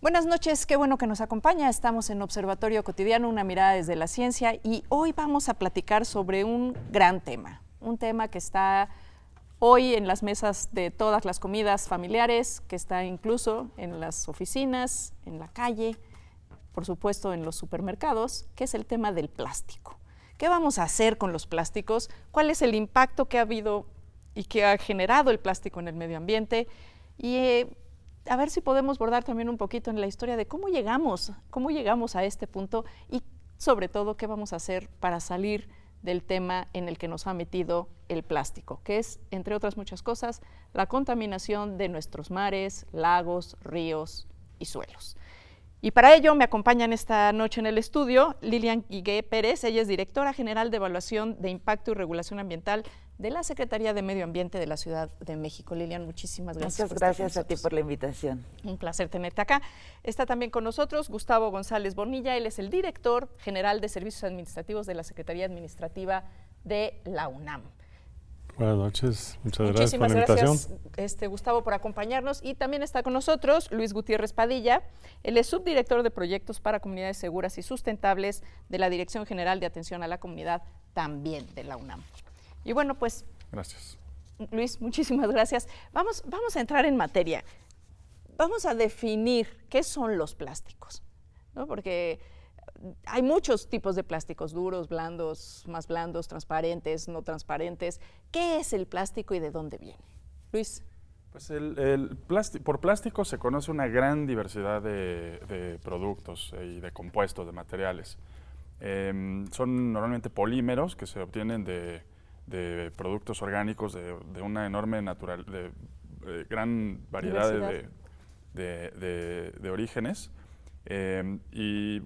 Buenas noches, qué bueno que nos acompaña. Estamos en Observatorio Cotidiano, una mirada desde la ciencia, y hoy vamos a platicar sobre un gran tema, un tema que está hoy en las mesas de todas las comidas familiares, que está incluso en las oficinas, en la calle, por supuesto en los supermercados, que es el tema del plástico. ¿Qué vamos a hacer con los plásticos? ¿Cuál es el impacto que ha habido y que ha generado el plástico en el medio ambiente? Y a ver si podemos abordar también un poquito en la historia de cómo llegamos a este punto y sobre todo qué vamos a hacer para salir del tema en el que nos ha metido el plástico, que es, entre otras muchas cosas, la contaminación de nuestros mares, lagos, ríos y suelos. Y para ello me acompañan esta noche en el estudio Lilian Guigué Pérez. Ella es directora general de Evaluación de Impacto y Regulación Ambiental de la Secretaría de Medio Ambiente de la Ciudad de México. Lilian, muchísimas gracias. Muchas gracias a ti por la invitación. Un placer tenerte acá. Está también con nosotros Gustavo González Bonilla. Él es el director general de Servicios Administrativos de la Secretaría Administrativa de la UNAM. Buenas noches, muchas gracias por la invitación. Muchísimas gracias, Gustavo, por acompañarnos. Y también está con nosotros Luis Gutiérrez Padilla. Él es subdirector de Proyectos para Comunidades Seguras y Sustentables de la Dirección General de Atención a la Comunidad, también de la UNAM. Y bueno, pues, gracias. Luis, muchísimas gracias. Vamos a entrar en materia. Vamos a definir qué son los plásticos, ¿no? Porque hay muchos tipos de plásticos, duros, blandos, más blandos, transparentes, no transparentes. ¿Qué es el plástico y de dónde viene? Luis. Pues por plástico se conoce una gran diversidad de productos y de compuestos, de materiales. Son normalmente polímeros que se obtienen de productos orgánicos de una enorme gran variedad de orígenes, y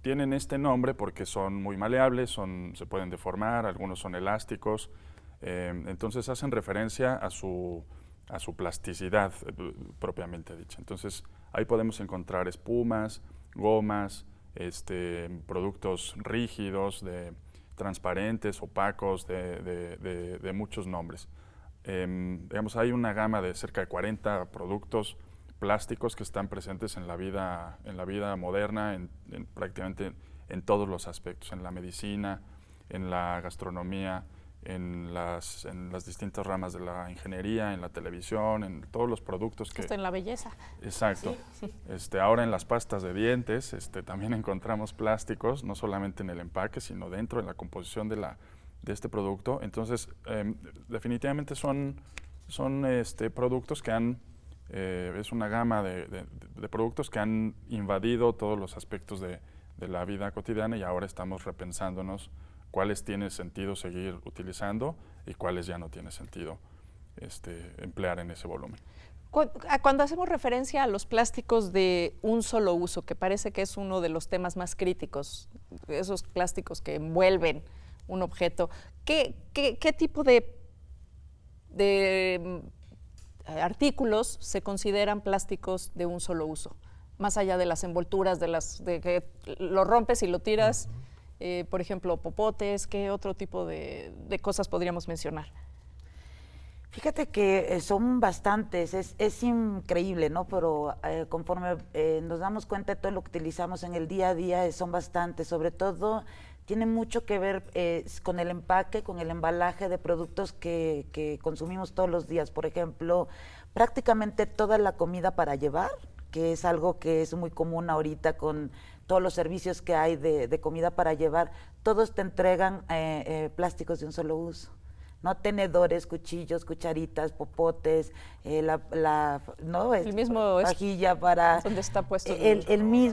tienen este nombre porque son muy maleables, se pueden deformar, algunos son elásticos, entonces hacen referencia a su plasticidad propiamente dicha. Entonces ahí podemos encontrar espumas, gomas, productos rígidos, transparentes, opacos, de muchos nombres. Digamos, hay una gama de cerca de 40 productos plásticos que están presentes en la vida moderna, prácticamente en todos los aspectos, en la medicina, en la gastronomía, en las distintas ramas de la ingeniería, en la televisión, en todos los productos que... Hasta en la belleza. Exacto. Sí. Ahora en las pastas de dientes también encontramos plásticos, no solamente en el empaque, sino dentro de la composición de este producto. Entonces, definitivamente son productos que es una gama de productos que han invadido todos los aspectos de la vida cotidiana, y ahora estamos repensándonos cuáles tiene sentido seguir utilizando y cuáles ya no tiene sentido emplear en ese volumen. Cuando hacemos referencia a los plásticos de un solo uso, que parece que es uno de los temas más críticos, esos plásticos que envuelven un objeto, ¿qué tipo de artículos se consideran plásticos de un solo uso? Más allá de las envolturas, de que lo rompes y lo tiras, por ejemplo, popotes, ¿qué otro tipo de cosas podríamos mencionar? Fíjate que son bastantes, es increíble, ¿no? Pero conforme nos damos cuenta de todo lo que utilizamos en el día a día, son bastantes. Sobre todo, tiene mucho que ver con el empaque, con el embalaje de productos que consumimos todos los días. Por ejemplo, prácticamente toda la comida para llevar, que es algo que es muy común ahorita con todos los servicios que hay de comida para llevar, todos te entregan plásticos de un solo uso, ¿no? Tenedores, cuchillos, cucharitas, popotes, ¿no? El mismo vajilla para... donde está puesto.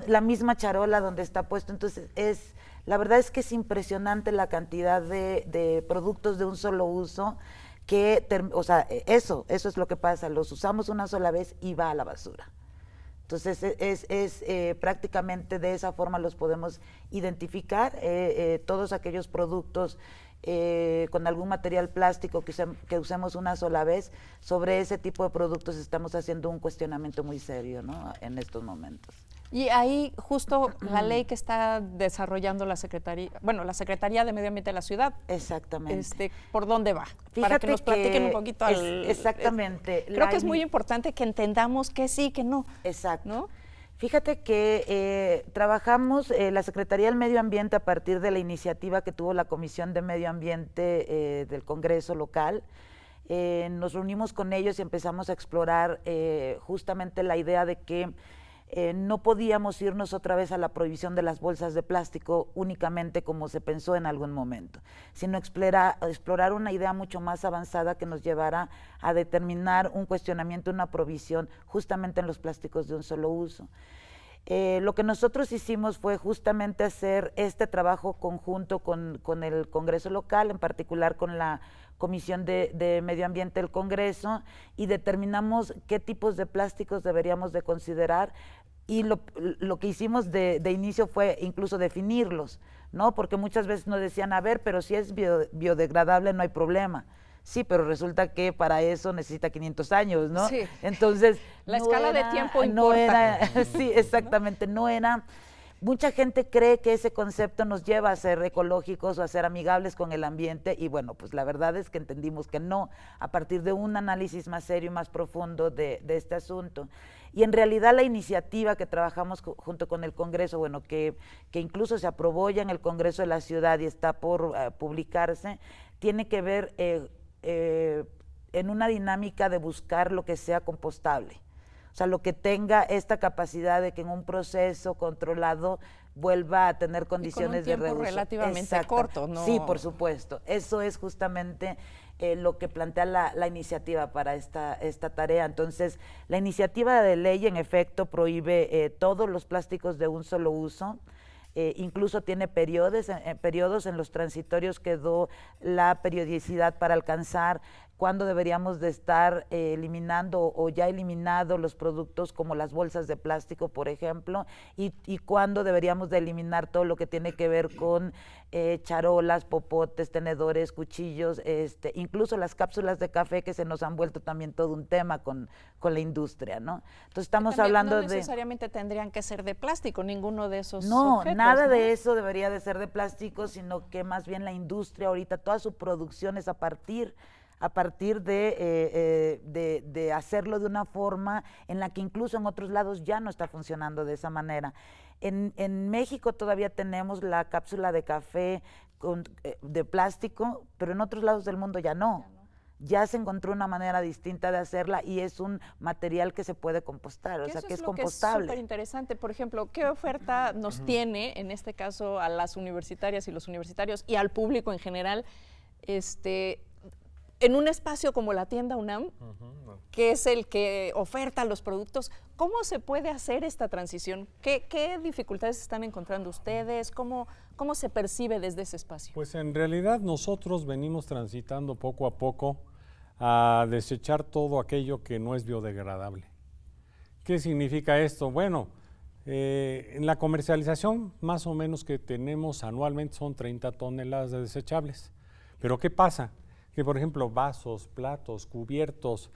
La misma charola donde está puesto. Entonces, la verdad es que es impresionante la cantidad de productos de un solo uso que, eso es lo que pasa, los usamos una sola vez y va a la basura. Entonces, prácticamente de esa forma los podemos identificar, todos aquellos productos con algún material plástico que usemos una sola vez. Sobre ese tipo de productos estamos haciendo un cuestionamiento muy serio, ¿no? En estos momentos. Y ahí justo la ley que está desarrollando la Secretaría de Medio Ambiente de la Ciudad. Exactamente. ¿Por dónde va? Fíjate para que nos platiquen un poquito. Exactamente. Creo que es muy importante que entendamos que sí, que no. Exacto. ¿No? Fíjate que trabajamos la Secretaría del Medio Ambiente a partir de la iniciativa que tuvo la Comisión de Medio Ambiente del Congreso local. Nos reunimos con ellos y empezamos a explorar justamente la idea de que no podíamos irnos otra vez a la prohibición de las bolsas de plástico únicamente como se pensó en algún momento, sino explorar una idea mucho más avanzada que nos llevara a determinar un cuestionamiento, una provisión justamente en los plásticos de un solo uso. Lo que nosotros hicimos fue justamente hacer este trabajo conjunto con el Congreso local, en particular con la Comisión de Medio Ambiente del Congreso, y determinamos qué tipos de plásticos deberíamos de considerar, y lo que hicimos de inicio fue incluso definirlos, ¿no? Porque muchas veces nos decían, a ver, pero si es biodegradable no hay problema. Sí, pero resulta que para eso necesita 500 años, ¿no? Sí. Entonces, la escala de tiempo importa. Sí, exactamente, no era. Mucha gente cree que ese concepto nos lleva a ser ecológicos o a ser amigables con el ambiente, y bueno, pues la verdad es que entendimos que no, a partir de un análisis más serio y más profundo de este asunto. Y en realidad la iniciativa que trabajamos junto con el Congreso, bueno, que incluso se aprobó ya en el Congreso de la Ciudad y está por publicarse, tiene que ver en una dinámica de buscar lo que sea compostable. O sea, lo que tenga esta capacidad de que en un proceso controlado vuelva a tener condiciones de reuso. Y con un tiempo relativamente corto, ¿no? Sí, por supuesto. Eso es justamente lo que plantea la iniciativa para esta tarea. Entonces, la iniciativa de ley, en efecto, prohíbe todos los plásticos de un solo uso. Incluso tiene periodos en los transitorios, quedó la periodicidad para alcanzar cuándo deberíamos de estar eliminando o ya eliminado los productos como las bolsas de plástico, por ejemplo, y cuándo deberíamos de eliminar todo lo que tiene que ver con charolas, popotes, tenedores, cuchillos, incluso las cápsulas de café, que se nos han vuelto también todo un tema con la industria, ¿no? Entonces estamos hablando no necesariamente tendrían que ser de plástico, ninguno de esos No, objetos, nada ¿no? de eso debería de ser de plástico, sino que más bien la industria ahorita, toda su producción es a partir de hacerlo de una forma en la que incluso en otros lados ya no está funcionando de esa manera. En México todavía tenemos la cápsula de café de plástico, pero en otros lados del mundo ya no. Ya se encontró una manera distinta de hacerla y es un material que se puede compostar, o sea, que es compostable. Es súper interesante. Por ejemplo, ¿qué oferta nos tiene, en este caso, a las universitarias y los universitarios y al público en general, en un espacio como la tienda UNAM, que es el que oferta los productos? ¿Cómo se puede hacer esta transición? ¿Qué dificultades están encontrando ustedes? ¿Cómo se percibe desde ese espacio? Pues en realidad nosotros venimos transitando poco a poco a desechar todo aquello que no es biodegradable. ¿Qué significa esto? Bueno, en la comercialización más o menos que tenemos anualmente son 30 toneladas de desechables. Pero ¿qué pasa? Que por ejemplo vasos, platos, cubiertos,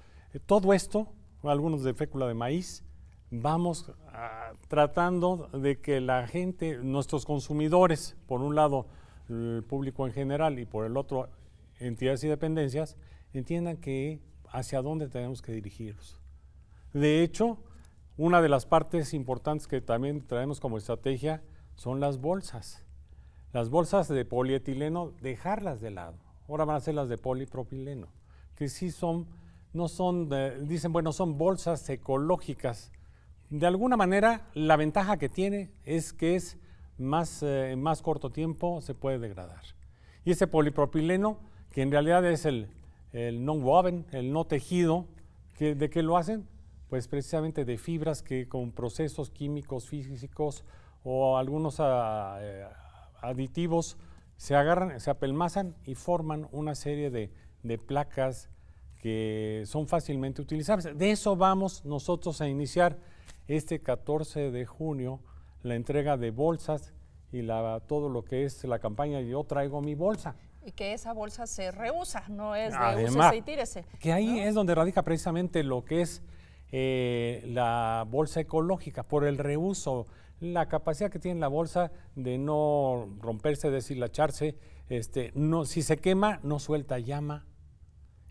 todo esto, algunos de fécula de maíz, vamos tratando de que la gente, nuestros consumidores, por un lado el público en general y por el otro entidades y dependencias, entiendan que hacia dónde tenemos que dirigirnos. De hecho, una de las partes importantes que también traemos como estrategia son las bolsas. Las bolsas de polietileno, dejarlas de lado. Ahora van a ser las de polipropileno, que sí dicen, bueno, son bolsas ecológicas. De alguna manera, la ventaja que tiene es que es en más corto tiempo se puede degradar. Y ese polipropileno, que en realidad es el non-woven, el no tejido, ¿de qué lo hacen? Pues precisamente de fibras que con procesos químicos, físicos o algunos aditivos se agarran, se apelmazan y forman una serie de placas que son fácilmente utilizables. De eso vamos nosotros a iniciar este 14 de junio, la entrega de bolsas y todo lo que es la campaña Yo Traigo Mi Bolsa. Y que esa bolsa se reusa, no es de Además, úsese y tírese. Que ahí, ¿no? es donde radica precisamente lo que es la bolsa ecológica, por el reuso, la capacidad que tiene la bolsa de no romperse, deshilacharse, si se quema no suelta llama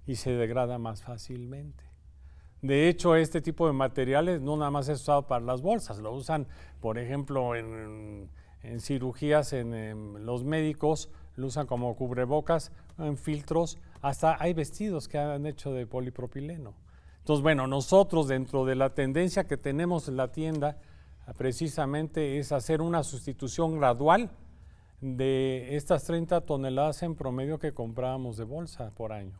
y se degrada más fácilmente. De hecho, este tipo de materiales no nada más es usado para las bolsas, lo usan, por ejemplo, en cirugías, en los médicos, lo usan como cubrebocas, en filtros, hasta hay vestidos que han hecho de polipropileno. Entonces, bueno, nosotros dentro de la tendencia que tenemos en la tienda, precisamente es hacer una sustitución gradual de estas 30 toneladas en promedio que comprábamos de bolsa por año.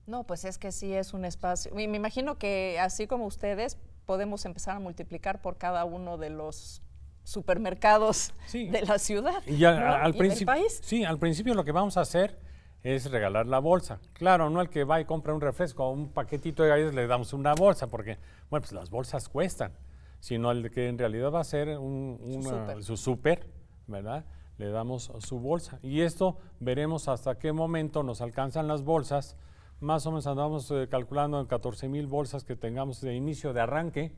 No, pues es que sí es un espacio. Me imagino que así como ustedes podemos empezar a multiplicar por cada uno de los supermercados de la ciudad, y ¿no? al ¿Y principio, del país? sí, al principio lo que vamos a hacer es regalar la bolsa. Claro, no el que va y compra un refresco o un paquetito de galletas le damos una bolsa, porque, bueno, pues las bolsas cuestan, sino el que en realidad va a ser su súper, ¿verdad? Le damos su bolsa. Y esto veremos hasta qué momento nos alcanzan las bolsas. Más o menos andamos calculando en 14,000 bolsas que tengamos de inicio, de arranque,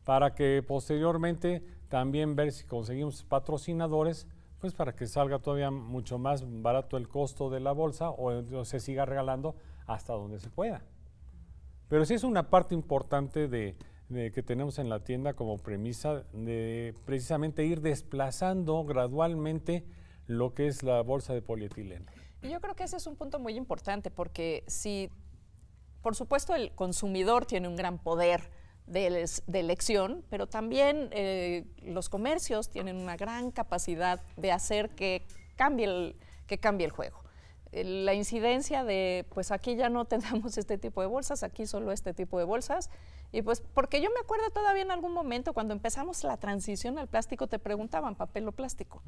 para que posteriormente también ver si conseguimos patrocinadores, pues para que salga todavía mucho más barato el costo de la bolsa o se siga regalando hasta donde se pueda. Pero sí es una parte importante de que tenemos en la tienda como premisa de precisamente ir desplazando gradualmente lo que es la bolsa de polietileno. Y yo creo que ese es un punto muy importante, porque si, por supuesto, el consumidor tiene un gran poder de elección, pero también los comercios tienen una gran capacidad de hacer que cambie el juego. La incidencia de, pues aquí ya no tengamos este tipo de bolsas, aquí solo este tipo de bolsas, y pues porque yo me acuerdo todavía en algún momento cuando empezamos la transición al plástico te preguntaban papel o plástico,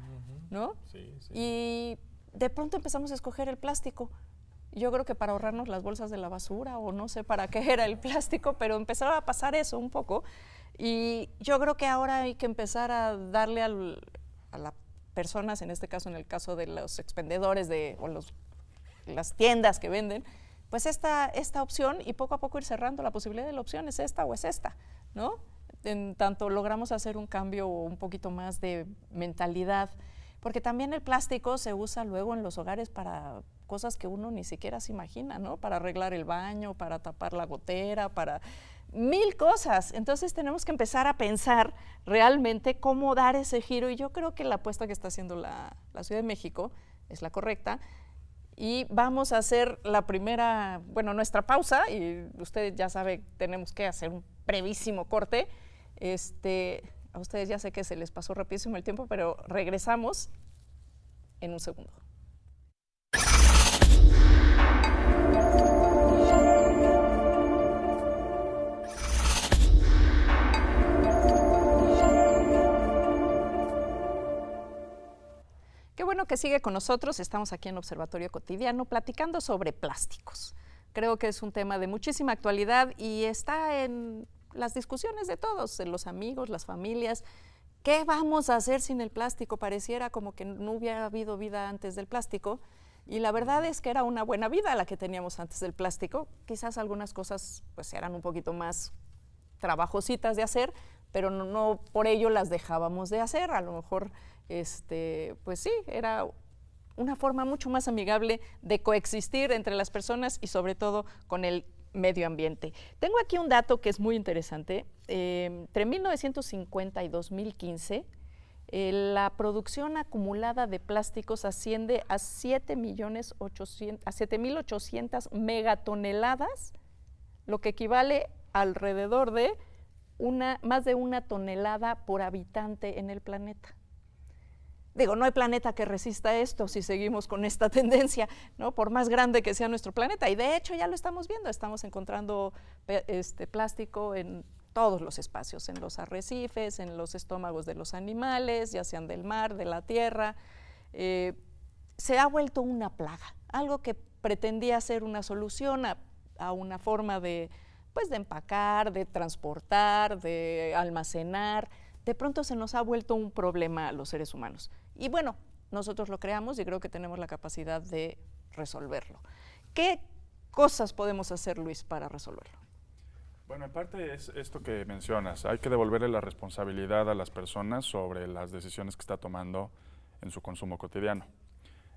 ¿no? Sí, sí. Y de pronto empezamos a escoger el plástico. Yo creo que para ahorrarnos las bolsas de la basura o no sé para qué era el plástico, pero empezaba a pasar eso un poco. Y yo creo que ahora hay que empezar a darle a las personas, en este caso, en el caso de los expendedores o las tiendas que venden, pues esta opción y poco a poco ir cerrando la posibilidad de la opción es esta o es esta, ¿no? En tanto logramos hacer un cambio un poquito más de mentalidad, porque también el plástico se usa luego en los hogares para cosas que uno ni siquiera se imagina, ¿no? Para arreglar el baño, para tapar la gotera, para 1000 cosas. Entonces tenemos que empezar a pensar realmente cómo dar ese giro, y yo creo que la apuesta que está haciendo la Ciudad de México es la correcta. Y vamos a hacer la primera, nuestra pausa, y usted ya sabe, tenemos que hacer un brevísimo corte. A ustedes ya sé que se les pasó rapidísimo el tiempo, pero regresamos en un segundo. Qué bueno que sigue con nosotros. Estamos aquí en Observatorio Cotidiano platicando sobre plásticos. Creo que es un tema de muchísima actualidad y está en las discusiones de todos, de los amigos, las familias. ¿Qué vamos a hacer sin el plástico? Pareciera como que no hubiera habido vida antes del plástico, y la verdad es que era una buena vida la que teníamos antes del plástico. Quizás algunas cosas pues eran un poquito más trabajositas de hacer, pero no por ello las dejábamos de hacer. A lo mejor pues sí, era una forma mucho más amigable de coexistir entre las personas y sobre todo con el medio ambiente. Tengo aquí un dato que es muy interesante. Entre 1950 y 2015, la producción acumulada de plásticos asciende a 7.800.000 megatoneladas, lo que equivale alrededor de más de 1 tonelada por habitante en el planeta. Digo, no hay planeta que resista esto si seguimos con esta tendencia, ¿no? Por más grande que sea nuestro planeta. Y de hecho ya lo estamos viendo, estamos encontrando plástico en todos los espacios, en los arrecifes, en los estómagos de los animales, ya sean del mar, de la tierra. Se ha vuelto una plaga, algo que pretendía ser una solución a una forma de empacar, de transportar, de almacenar. De pronto se nos ha vuelto un problema a los seres humanos. Y bueno, nosotros lo creamos y creo que tenemos la capacidad de resolverlo. ¿Qué cosas podemos hacer, Luis, para resolverlo? Bueno, en parte es esto que mencionas. Hay que devolverle la responsabilidad a las personas sobre las decisiones que está tomando en su consumo cotidiano.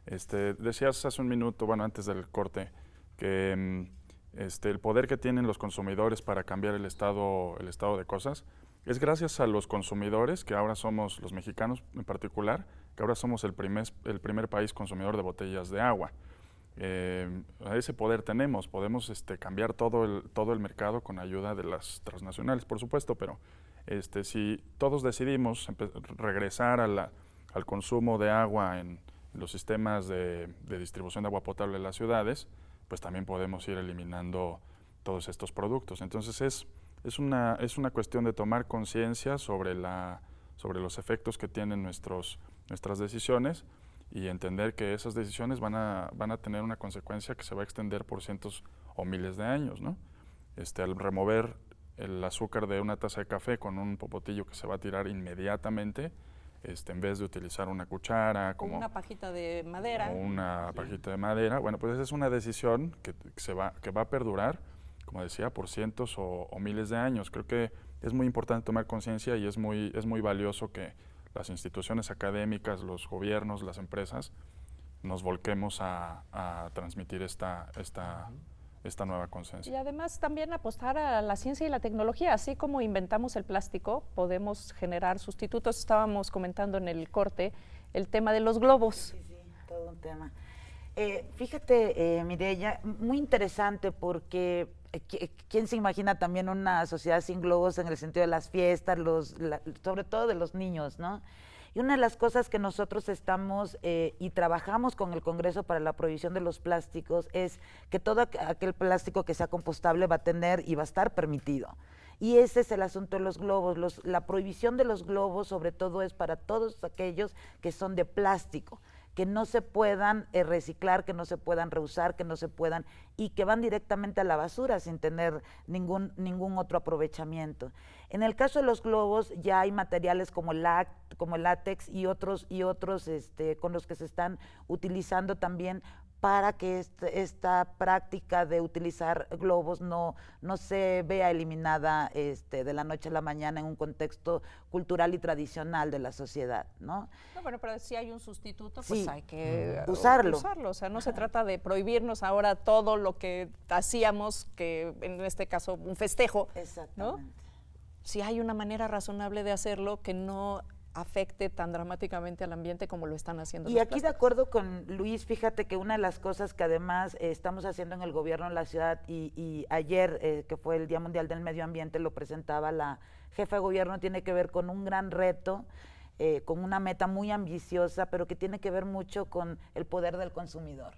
Decías hace un minuto, antes del corte, que el poder que tienen los consumidores para cambiar el estado de cosas, es gracias a los consumidores, que ahora somos los mexicanos en particular, que ahora somos el primer país consumidor de botellas de agua. Ese poder tenemos, podemos cambiar todo el mercado con ayuda de las transnacionales, por supuesto, pero si todos decidimos regresar al consumo de agua en los sistemas de distribución de agua potable en las ciudades, pues también podemos ir eliminando todos estos productos. Entonces es una cuestión de tomar conciencia sobre los efectos que tienen nuestras decisiones y entender que esas decisiones van a tener una consecuencia que se va a extender por cientos o miles de años, ¿no? Al remover el azúcar de una taza de café con un popotillo que se va a tirar inmediatamente, en vez de utilizar una cuchara, como una pajita de madera. O una pajita de madera. Bueno, pues esa es una decisión que va a perdurar, como decía, por cientos o miles de años. Creo que es muy importante tomar conciencia y es muy valioso que las instituciones académicas, los gobiernos, las empresas, nos volquemos a transmitir esta nueva conciencia. Y además también apostar a la ciencia y la tecnología. Así como inventamos el plástico, podemos generar sustitutos. Estábamos comentando en el corte el tema de los globos. Sí, todo un tema. Fíjate, Mireya, muy interesante porque ¿quién se imagina también una sociedad sin globos en el sentido de las fiestas, sobre todo de los niños, ¿no? Y una de las cosas que nosotros estamos y trabajamos con el Congreso para la prohibición de los plásticos es que todo aquel plástico que sea compostable va a tener y va a estar permitido. Y ese es el asunto de los globos. La prohibición de los globos sobre todo es para todos aquellos que son de plástico, que no se puedan reciclar, que no se puedan reusar, que no se puedan, y que van directamente a la basura sin tener ningún otro aprovechamiento. En el caso de los globos ya hay materiales como el látex y otros con los que se están utilizando también para que esta práctica de utilizar globos no se vea eliminada de la noche a la mañana en un contexto cultural y tradicional de la sociedad, ¿no? No, bueno, pero si hay un sustituto, pues sí, hay que usarlo. O sea, no se trata de prohibirnos ahora todo lo que hacíamos, que en este caso un festejo, ¿no? Si hay una manera razonable de hacerlo que no afecte tan dramáticamente al ambiente como lo están haciendo. Y aquí de acuerdo con Luis, fíjate que una de las cosas que además estamos haciendo en el gobierno de la ciudad y ayer, que fue el Día Mundial del Medio Ambiente, lo presentaba la jefa de gobierno, tiene que ver con un gran reto, con una meta muy ambiciosa, pero que tiene que ver mucho con el poder del consumidor.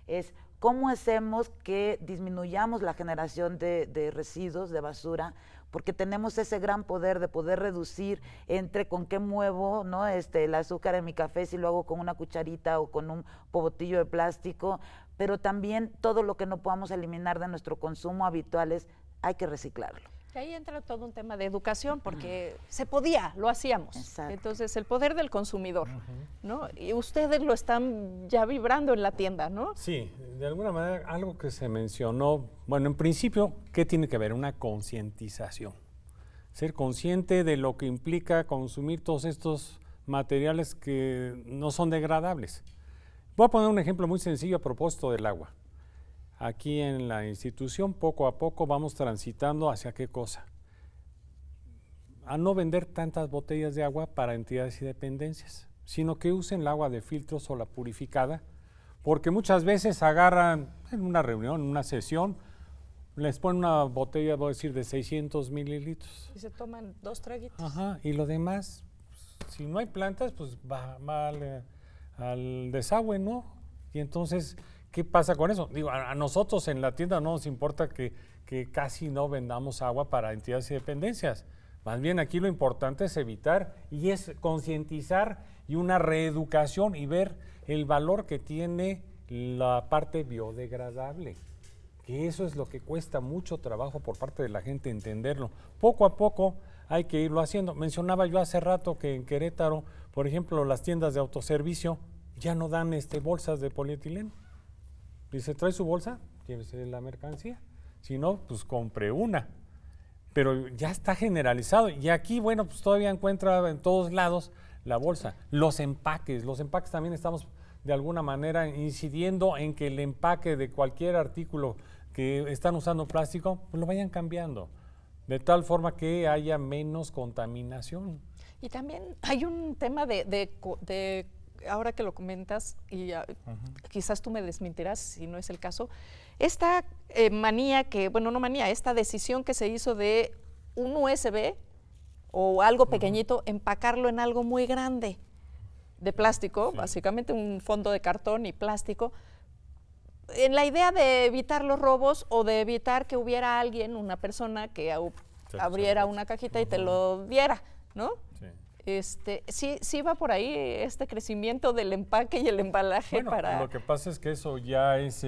Es cómo hacemos que disminuyamos la generación de residuos, de basura, porque tenemos ese gran poder de poder reducir entre con qué muevo, ¿no? El azúcar en mi café, si lo hago con una cucharita o con un pobotillo de plástico, pero también todo lo que no podamos eliminar de nuestro consumo habituales, hay que reciclarlo. Que ahí entra todo un tema de educación, porque se podía, lo hacíamos. Exacto. Entonces, el poder del consumidor, ¿no? Y ustedes lo están ya vibrando en la tienda, ¿no? Sí, de alguna manera, algo que se mencionó, bueno, en principio, ¿qué tiene que ver? Una concientización. Ser consciente de lo que implica consumir todos estos materiales que no son degradables. Voy a poner un ejemplo muy sencillo a propósito del agua. Aquí en la institución, poco a poco vamos transitando hacia qué cosa. A no vender tantas botellas de agua para entidades y dependencias, sino que usen el agua de filtros o la purificada, porque muchas veces agarran en una reunión, en una sesión, les ponen una botella, voy a decir, de 600 mililitros. Y se toman 2 traguitos. Ajá, y lo demás, si no hay plantas, pues va al desagüe, ¿no? Y entonces, ¿qué pasa con eso? Digo, a nosotros en la tienda no nos importa que casi no vendamos agua para entidades y dependencias. Más bien aquí lo importante es evitar y es concientizar y una reeducación y ver el valor que tiene la parte biodegradable. Que eso es lo que cuesta mucho trabajo por parte de la gente entenderlo. Poco a poco hay que irlo haciendo. Mencionaba yo hace rato que en Querétaro, por ejemplo, las tiendas de autoservicio ya no dan bolsas de polietileno. Dice, trae su bolsa, llévese la mercancía. Si no, pues compre una. Pero ya está generalizado. Y aquí, bueno, pues todavía encuentra en todos lados la bolsa. Los empaques también estamos de alguna manera incidiendo en que el empaque de cualquier artículo que están usando plástico, pues lo vayan cambiando, de tal forma que haya menos contaminación. Y también hay un tema de ahora que lo comentas, y quizás tú me desmentirás si no es el caso, esta manía esta decisión que se hizo de un USB o algo pequeñito, empacarlo en algo muy grande de plástico, básicamente un fondo de cartón y plástico, en la idea de evitar los robos o de evitar que hubiera alguien, una persona que abriera una cajita y te lo diera, ¿no? Sí va por ahí este crecimiento del empaque y el embalaje. Bueno, lo que pasa es que eso ya es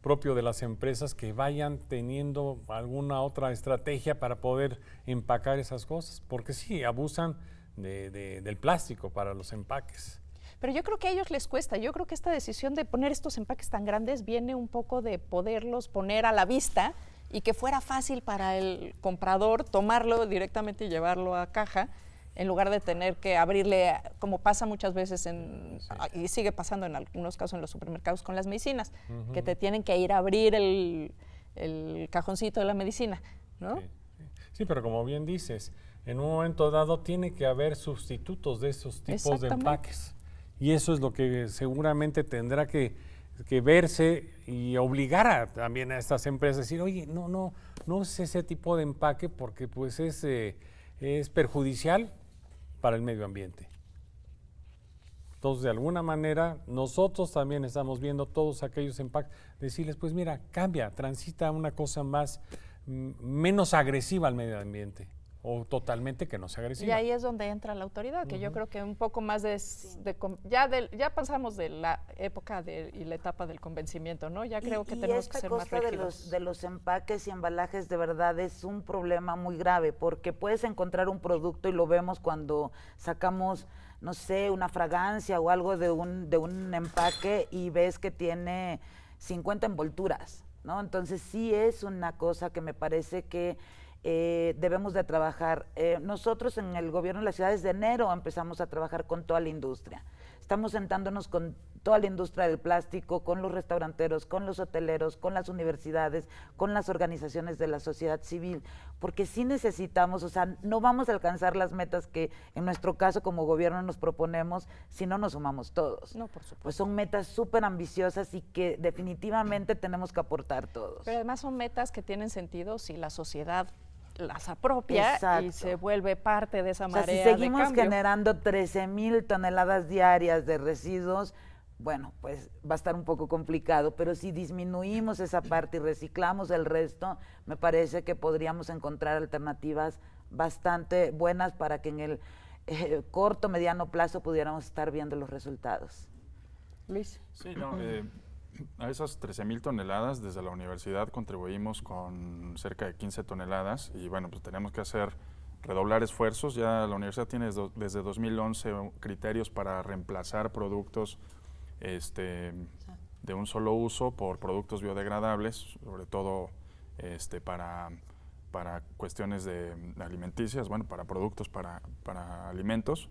propio de las empresas, que vayan teniendo alguna otra estrategia para poder empacar esas cosas, porque sí, abusan del plástico para los empaques. Pero yo creo que a ellos les cuesta. Yo creo que esta decisión de poner estos empaques tan grandes viene un poco de poderlos poner a la vista y que fuera fácil para el comprador tomarlo directamente y llevarlo a caja, en lugar de tener que abrirle, como pasa muchas veces y sigue pasando en algunos casos en los supermercados con las medicinas, que te tienen que ir a abrir el cajoncito de la medicina, ¿no? Sí, pero como bien dices, en un momento dado tiene que haber sustitutos de esos tipos de empaques. Y eso es lo que seguramente tendrá que verse y obligar también a estas empresas a decir, oye, no es ese tipo de empaque, porque pues es perjudicial para el medio ambiente. Entonces, de alguna manera, nosotros también estamos viendo todos aquellos empaques, decirles, pues mira, cambia, transita una cosa menos agresiva al medio ambiente, o totalmente que no sea agresiva. Y ahí es donde entra la autoridad, que yo creo que un poco más ya pasamos de la época y la etapa del convencimiento, ¿no? Ya creo que tenemos que ser más rígidos. De los empaques y embalajes de verdad es un problema muy grave, porque puedes encontrar un producto y lo vemos cuando sacamos, no sé, una fragancia o algo de un empaque y ves que tiene 50 envolturas, ¿no? Entonces sí es una cosa que me parece que debemos de trabajar. Nosotros en el gobierno de la ciudad desde enero empezamos a trabajar con toda la industria. Estamos sentándonos con toda la industria del plástico, con los restauranteros, con los hoteleros, con las universidades, con las organizaciones de la sociedad civil, porque sí necesitamos, o sea, no vamos a alcanzar las metas que en nuestro caso como gobierno nos proponemos si no nos sumamos todos. No, por supuesto. Pues son metas súper ambiciosas y que definitivamente tenemos que aportar todos. Pero además son metas que tienen sentido si la sociedad las apropia. Exacto. Y se vuelve parte de esa marea de cambio. Si seguimos generando 13,000 toneladas diarias de residuos, bueno, pues va a estar un poco complicado, pero si disminuimos esa parte y reciclamos el resto, me parece que podríamos encontrar alternativas bastante buenas para que en el corto, mediano plazo pudiéramos estar viendo los resultados. Luis. Sí, a esas 13,000 toneladas, desde la universidad contribuimos con cerca de 15 toneladas y bueno, pues tenemos que redoblar esfuerzos. Ya la universidad tiene desde 2011 criterios para reemplazar productos de un solo uso por productos biodegradables, sobre todo para cuestiones alimenticias, bueno, para productos para alimentos.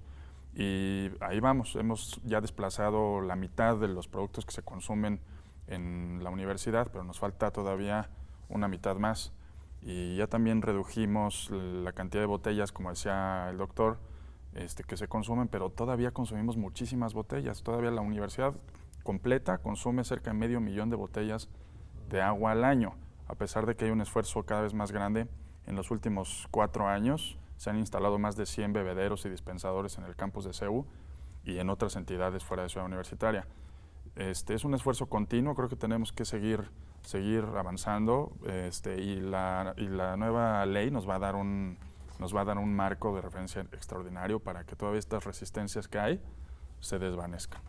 Y ahí vamos, hemos ya desplazado la mitad de los productos que se consumen en la universidad, pero nos falta todavía una mitad más. Y ya también redujimos la cantidad de botellas, como decía el doctor, que se consumen, pero todavía consumimos muchísimas botellas. Todavía la universidad completa consume cerca de 500,000 de botellas de agua al año, a pesar de que hay un esfuerzo cada vez más grande. En los últimos 4 años se han instalado más de 100 bebederos y dispensadores en el campus de CEU y en otras entidades fuera de Ciudad Universitaria. Es un esfuerzo continuo, creo que tenemos que seguir avanzando y la nueva ley nos va a dar un marco de referencia extraordinario para que todas estas resistencias que hay se desvanezcan.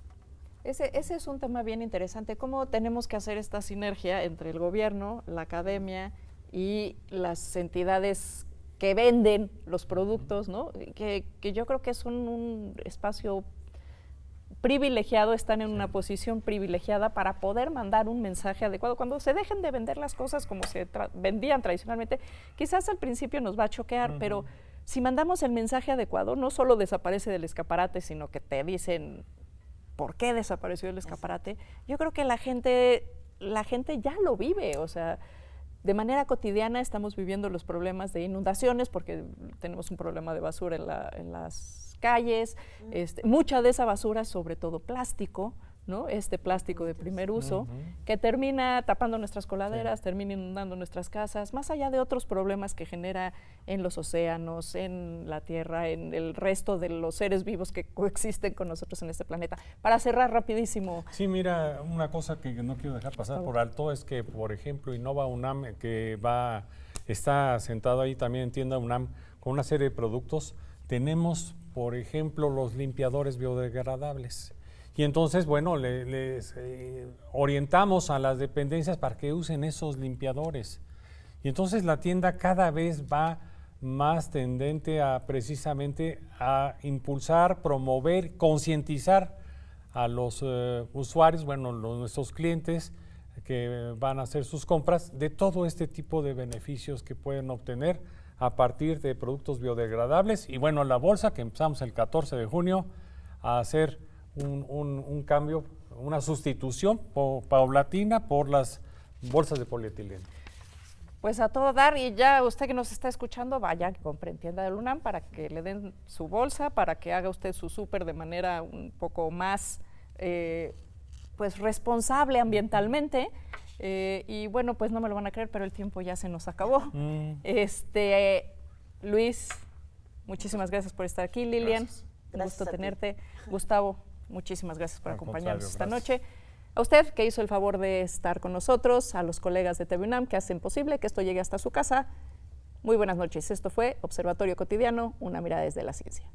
Ese es un tema bien interesante, cómo tenemos que hacer esta sinergia entre el gobierno, la academia y las entidades que venden los productos, ¿no? Que yo creo que es un espacio privilegiado, están en una posición privilegiada para poder mandar un mensaje adecuado. Cuando se dejen de vender las cosas como se vendían tradicionalmente, quizás al principio nos va a choquear, pero si mandamos el mensaje adecuado, no solo desaparece del escaparate, sino que te dicen por qué desapareció el escaparate. Yo creo que la gente la gente ya lo vive, o sea, de manera cotidiana estamos viviendo los problemas de inundaciones porque tenemos un problema de basura en las calles, mucha de esa basura, sobre todo plástico, ¿no? Este plástico de primer uso, que termina tapando nuestras coladeras, termina inundando nuestras casas, más allá de otros problemas que genera en los océanos, en la tierra, en el resto de los seres vivos que coexisten con nosotros en este planeta. Para cerrar rapidísimo. Sí, mira, una cosa que no quiero dejar pasar por alto es que, por ejemplo, Innova UNAM, que está sentado ahí también en tienda UNAM con una serie de productos, tenemos, por ejemplo, los limpiadores biodegradables. Y entonces, bueno, les orientamos a las dependencias para que usen esos limpiadores. Y entonces la tienda cada vez va más tendente a precisamente a impulsar, promover, concientizar a los usuarios, bueno, nuestros clientes que van a hacer sus compras de todo este tipo de beneficios que pueden obtener a partir de productos biodegradables. Y bueno, la bolsa que empezamos el 14 de junio a hacer un cambio, una sustitución paulatina por las bolsas de polietileno. Pues a todo dar, y ya usted que nos está escuchando, vaya, compre en tienda del UNAM para que le den su bolsa, para que haga usted su súper de manera un poco más pues responsable ambientalmente. Y bueno, pues no me lo van a creer, pero el tiempo ya se nos acabó. Luis, muchísimas gracias por estar aquí. Lilian, un gusto tenerte. Gustavo, muchísimas gracias por acompañarnos esta noche. A usted que hizo el favor de estar con nosotros, a los colegas de TV UNAM que hacen posible que esto llegue hasta su casa. Muy buenas noches. Esto fue Observatorio Cotidiano, una mirada desde la ciencia.